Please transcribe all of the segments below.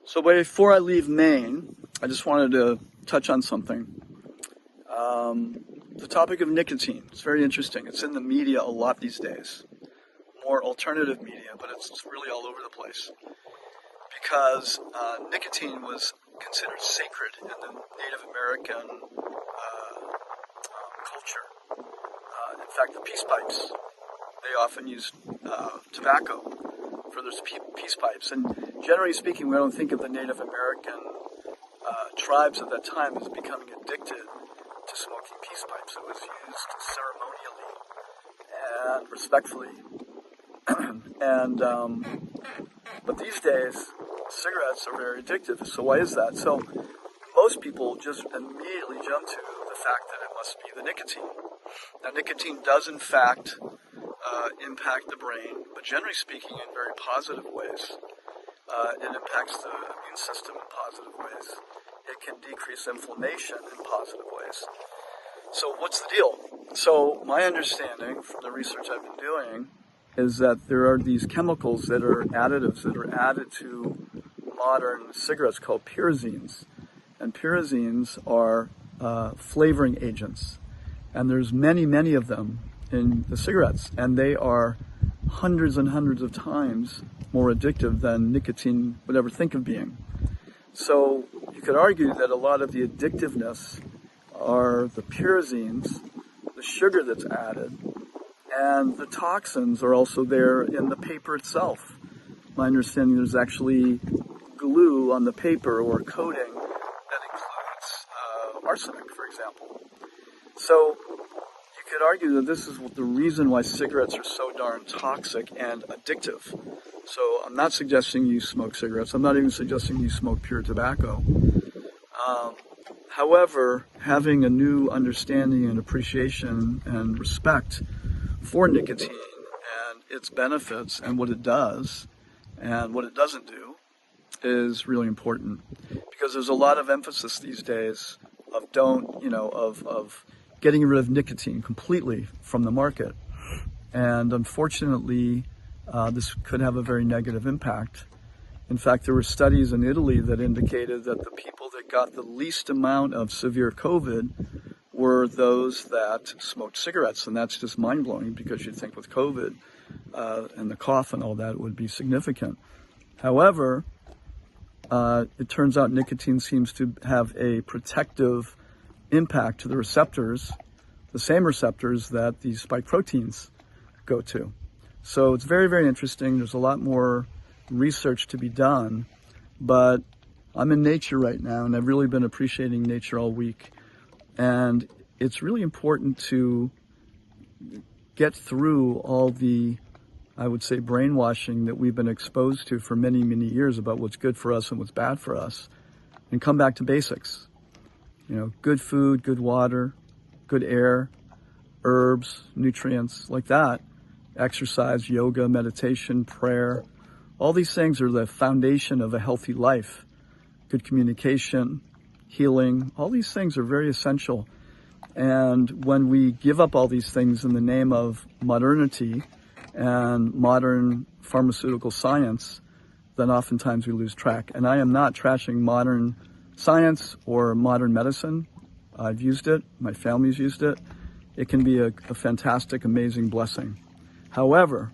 So before I leave Maine, I just wanted to touch on something. The topic of nicotine. It's very interesting. It's in the media a lot these days. More alternative media, but it's really all over the place. Because nicotine was considered sacred in the Native American culture. In fact, the peace pipes, they often used tobacco for those peace pipes. And generally speaking, we don't think of the Native American tribes at that time as becoming addicted to smoking peace pipes. It was used ceremonially and respectfully. But these days, cigarettes are very addictive. So why is that? So most people just immediately jump to the fact that it must be the nicotine. Now, nicotine does in fact impact the brain, but generally speaking, in very positive ways. It impacts the immune system in positive ways. It can decrease inflammation in positive ways. So what's the deal? So my understanding from the research I've been doing is that there are these chemicals that are additives that are added to modern cigarettes called pyrazines. And pyrazines are flavoring agents. And there's many, many of them in the cigarettes. And they are hundreds and hundreds of times more addictive than nicotine would ever think of being. So you could argue that a lot of the addictiveness are the pyrazines, the sugar that's added, and the toxins are also there in the paper itself. My understanding there's actually glue on the paper or coating that includes arsenic, for example. So you could argue that this is the reason why cigarettes are so darn toxic and addictive. So I'm not suggesting you smoke cigarettes. I'm not even suggesting you smoke pure tobacco. However, having a new understanding and appreciation and respect for nicotine and its benefits and what it does and what it doesn't do is really important, because there's a lot of emphasis these days of getting rid of nicotine completely from the market. And unfortunately, this could have a very negative impact. In fact, there were studies in Italy that indicated that the people that got the least amount of severe COVID were those that smoked cigarettes. And that's just mind-blowing, because you'd think with COVID and the cough and all that, it would be significant. However, it turns out nicotine seems to have a protective impact to the receptors, the same receptors that these spike proteins go to. So it's very, very interesting. There's a lot more research to be done, but I'm in nature right now, and I've really been appreciating nature all week. And it's really important to get through all the, I would say, brainwashing that we've been exposed to for many, many years about what's good for us and what's bad for us, and come back to basics. Good food, good water, good air, herbs, nutrients, like that. Exercise, yoga, meditation, prayer. All these things are the foundation of a healthy life. Good communication, healing, all these things are very essential. And when we give up all these things in the name of modernity and modern pharmaceutical science, then oftentimes we lose track. And I am not trashing modern science or modern medicine. I've used it. My family's used it. It can be a fantastic, amazing blessing. However,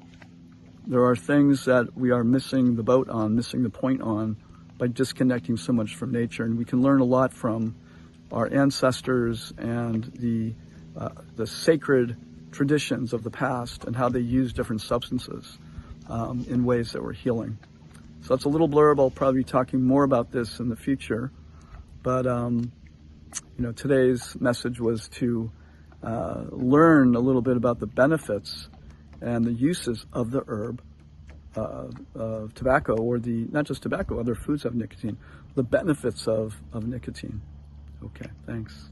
there are things that we are missing the boat on, missing the point on, by disconnecting so much from nature. And we can learn a lot from our ancestors and the sacred traditions of the past and how they use different substances in ways that were healing. So that's a little blurb. I'll probably be talking more about this in the future. But, today's message was to learn a little bit about the benefits and the uses of the herb of tobacco, or not just tobacco, other foods have nicotine, the benefits of nicotine. Okay, thanks.